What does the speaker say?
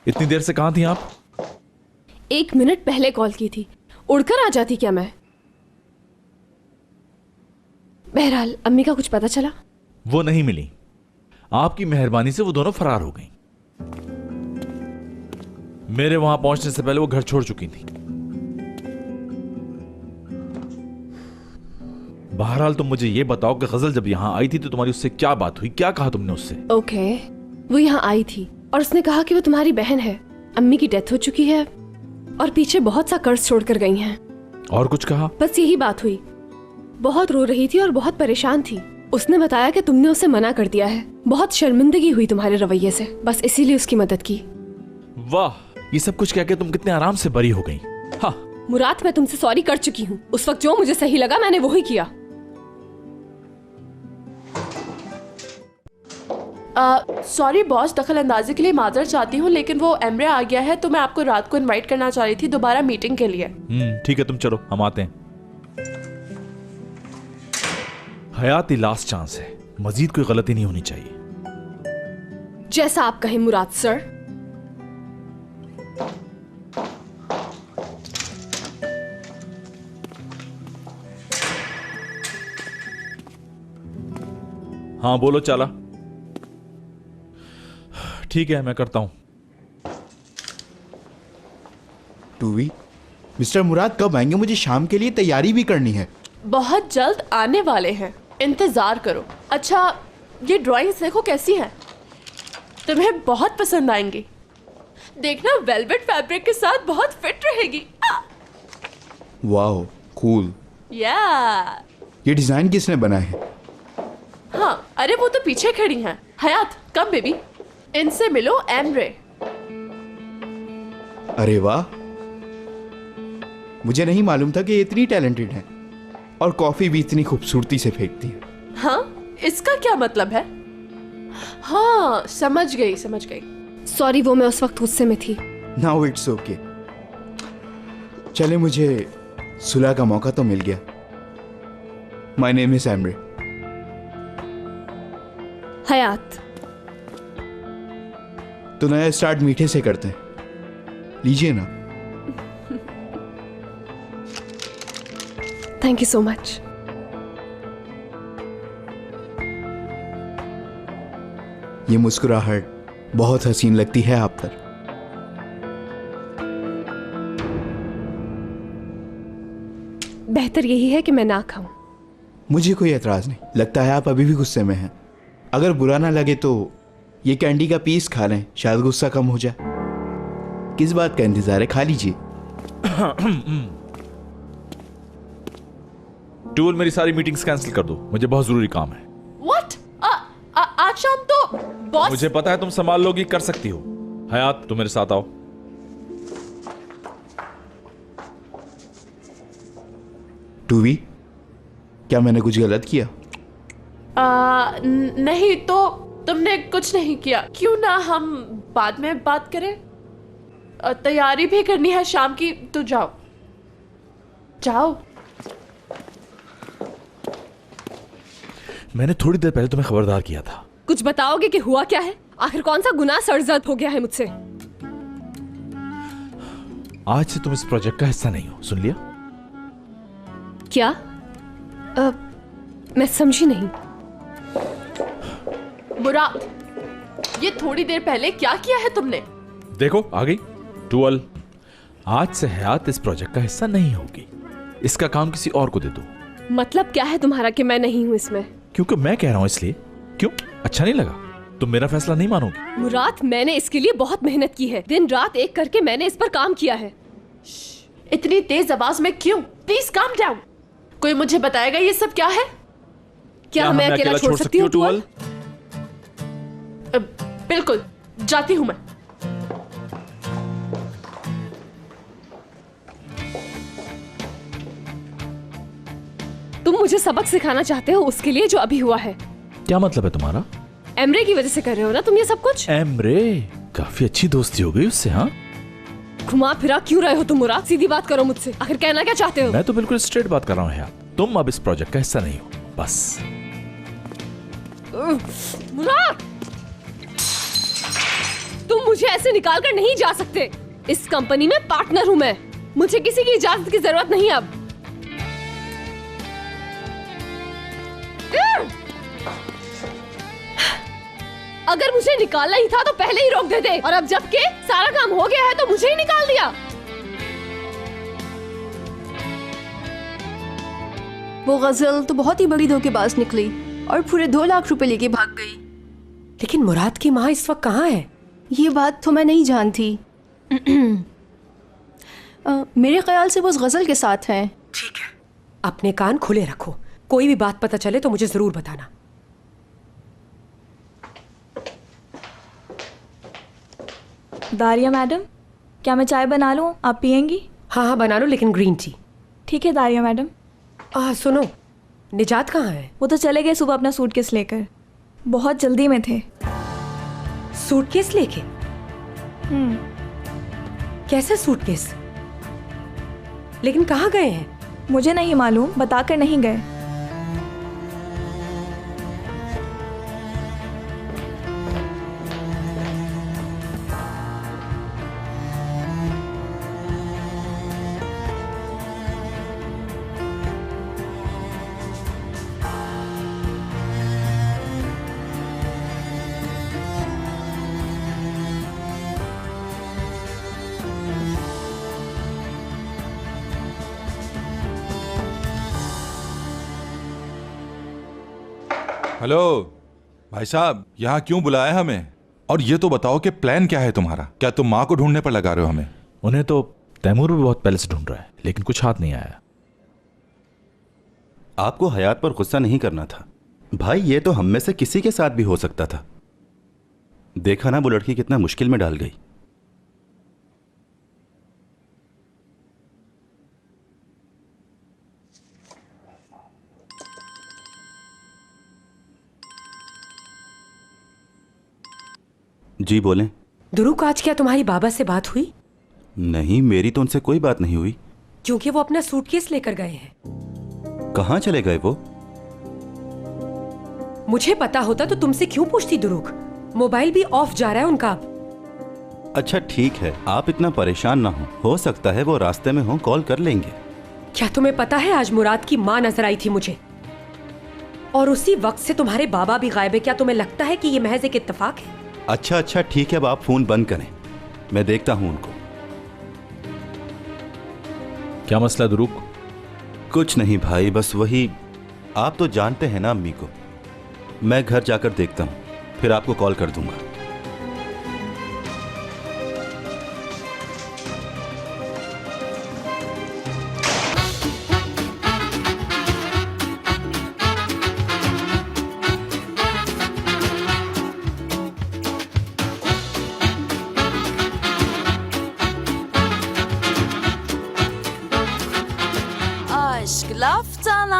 इतनी देर से कहाँ थी आप? 1 मिनट पहले कॉल की थी। उड़कर आ जाती क्या मैं? बहरहाल अम्मी का कुछ पता चला? वो नहीं मिली। आपकी मेहरबानी से वो दोनों फरार हो गईं। मेरे वहां पहुंचने से पहले वो घर छोड़ चुकी थी। बहरहाल तुम मुझे ये बताओ कि गजल जब यहां आई थी तो तुम्हारी उससे क्या बात हुई? क्या कहा तुमने उससे? ओके, वो यहाँ आई थी और उसने कहा कि वो तुम्हारी बहन है, अम्मी की डेथ हो चुकी है और पीछे बहुत सा कर्ज छोड़कर गई हैं। और कुछ कहा? बस यही बात हुई। बहुत रो रही थी और बहुत परेशान थी। उसने बताया कि तुमने उसे मना कर दिया है। बहुत शर्मिंदगी हुई तुम्हारे रवैये से, बस इसीलिए उसकी मदद की। वाह, ये सब कुछ कह के तुम कितने आराम से बरी हो गई। हाँ मुराद, मैं तुमसे सॉरी कर चुकी हूँ। उस वक्त जो मुझे सही लगा मैंने वो ही किया। सॉरी बॉस, दखल अंदाजी के लिए माजरत चाहती हूँ, लेकिन वो एमरे आ गया है तो मैं आपको रात को इनवाइट करना चाह रही थी दोबारा मीटिंग के लिए। ठीक है, तुम चलो, हम आते हैं। हयात ही लास्ट चांस है, मजीद कोई गलती नहीं होनी चाहिए। जैसा आप कहें मुराद सर। हाँ बोलो चाला। ठीक है, मैं करता हूं। टूवी, मिस्टर मुराद कब आएंगे? मुझे शाम के लिए तैयारी भी करनी है। बहुत जल्द आने वाले हैं, इंतजार करो। अच्छा, ये ड्राइंग्स देखो कैसी हैं, तुम्हें बहुत पसंद आएंगी। देखना, वेलवेट फैब्रिक के साथ बहुत फिट रहेगी। Wow, cool. या ये डिजाइन किसने बनाया है? हाँ, अरे वो तो पीछे खड़ी हैं। हयात, कम बेबी, इनसे मिलो, एमरे। अरे वाह, मुझे नहीं मालूम था कि ये इतनी टैलेंटेड है और कॉफी भी इतनी खूबसूरती से फेंकती है। हाँ, इसका क्या मतलब है? हाँ, समझ गई समझ गई। सॉरी, वो मैं उस वक्त गुस्से में थी। Now it's okay. चले, मुझे सुलह का मौका तो मिल गया। My name is Emre. Hayat. तो नया स्टार्ट मीठे से करते हैं, लीजिए ना। Thank you so much. ये मुस्कुराहट बहुत हसीन लगती है आप पर। बेहतर यही है कि मैं ना खाऊं। मुझे कोई एतराज नहीं। लगता है आप अभी भी गुस्से में हैं। अगर बुरा ना लगे तो ये कैंडी का पीस खा लें, शायद गुस्सा कम हो जाए। किस बात का इंतजार है, खा लीजिए। टूल, मेरी सारी मीटिंग्स कैंसिल कर दो, मुझे बहुत जरूरी काम है। व्हाट? आज शाम तो बॉस। मुझे पता है तुम संभाल लोगी, कर सकती हो। हयात, तुम मेरे साथ आओ। टूवी, क्या मैंने कुछ गलत किया? नहीं तो तुमने कुछ नहीं किया। क्यों ना हम बाद में बात करें? तैयारी भी करनी है शाम की, तो जाओ जाओ। मैंने थोड़ी देर पहले तुम्हें खबरदार किया था। कुछ बताओगे कि हुआ क्या है? आखिर कौन सा गुनाह सरजद हो गया है मुझसे? आज से तुम इस प्रोजेक्ट का हिस्सा नहीं हो, सुन लिया? क्या? मैं समझी नहीं। मुराद, ये थोड़ी देर पहले क्या किया है तुमने? देखो आ गई। टूअल, आज से हयात इस प्रोजेक्ट का हिस्सा नहीं होगी। इसका काम किसी और को दे दो। मतलब क्या है तुम्हारा कि मैं नहीं हूं इसमें? क्योंकि मैं कह रहा हूं इसलिए। क्यों, अच्छा नहीं लगा? तुम मेरा फैसला नहीं मानोगी? मुराद, मैंने इसके लिए बहुत मेहनत की है। दिन रात एक करके मैंने इस पर काम किया है। इतनी तेज आवाज में क्यों? Please calm down. कोई मुझे बताएगा ये सब क्या है? क्या मैं अकेला छोड़ सकती हूँ टूअल? बिल्कुल, जाती हूं मैं। तुम मुझे सबक सिखाना चाहते हो उसके लिए जो अभी हुआ है? क्या मतलब है तुम्हारा? एमरे की वजह से कर रहे हो ना तुम ये सब कुछ? एमरे, काफी अच्छी दोस्ती हो गई उससे। हाँ, घुमा फिरा क्यों रहे हो तुम मुराद? सीधी बात करो मुझसे, आखिर कहना क्या चाहते हो? मैं तो बिल्कुल स्ट्रेट बात कर रहा हूँ यार। तुम अब इस प्रोजेक्ट का हिस्सा नहीं हो, बस। मुराद! तुम मुझे ऐसे निकाल कर नहीं जा सकते। इस कंपनी में पार्टनर हूँ मैं। मुझे किसी की इजाजत की जरूरत नहीं अब। अगर मुझे निकालना ही था तो पहले ही रोक देते, और अब जबकि सारा काम हो गया है तो मुझे ही निकाल दिया। वो गजल तो बहुत ही बड़ी धोखेबाज निकली और पूरे 2 लाख रुपए लेके भाग गई। लेकिन मुराद की माँ इस वक्त कहाँ है? ये बात तो मैं नहीं जानती। मेरे ख्याल से वो उस गजल के साथ हैं। ठीक है, अपने कान खुले रखो, कोई भी बात पता चले तो मुझे जरूर बताना। दारिया मैडम, क्या मैं चाय बना लूँ? आप पियेंगी? हाँ हाँ बना लो, लेकिन ग्रीन टी। ठीक है दारिया मैडम। सुनो, निजात कहाँ है? वो तो चले गए सुबह अपना सूटकेस लेकर, बहुत जल्दी में थे। सूटकेस लेके? कैसा सूटकेस? लेकिन कहाँ गए हैं? मुझे नहीं मालूम, बताकर नहीं गए। हेलो भाई साहब, यहाँ क्यों बुलाया हमें? और ये तो बताओ कि प्लान क्या है तुम्हारा? क्या तुम माँ को ढूंढने पर लगा रहे हो हमें? उन्हें तो तैमूर भी बहुत पहले से ढूंढ रहा है, लेकिन कुछ हाथ नहीं आया। आपको हयात पर गुस्सा नहीं करना था भाई, ये तो हम में से किसी के साथ भी हो सकता था। देखा ना वो लड़की कितना मुश्किल में डाल गई। जी बोलें। दुरुक, आज क्या तुम्हारी बाबा से बात हुई? नहीं, मेरी तो उनसे कोई बात नहीं हुई। क्योंकि वो अपना सूटकेस लेकर गए हैं। कहाँ चले गए वो? मुझे पता होता तो तुमसे क्यों पूछती दुरुक? मोबाइल भी ऑफ जा रहा है उनका। अच्छा ठीक है, आप इतना परेशान ना हो सकता है वो रास्ते में हो, कॉल कर लेंगे। क्या तुम्हें पता है आज मुराद की माँ नजर आई थी मुझे, और उसी वक्त से तुम्हारे बाबा भी गायब है। क्या तुम्हें लगता है कि ये महज एक इत्तेफाक है? अच्छा ठीक है, अब आप फोन बंद करें, मैं देखता हूं उनको। क्या मसला दुरुक? कुछ नहीं भाई, बस वही, आप तो जानते हैं ना अम्मी को। मैं घर जाकर देखता हूं, फिर आपको कॉल कर दूंगा। Aşk laftan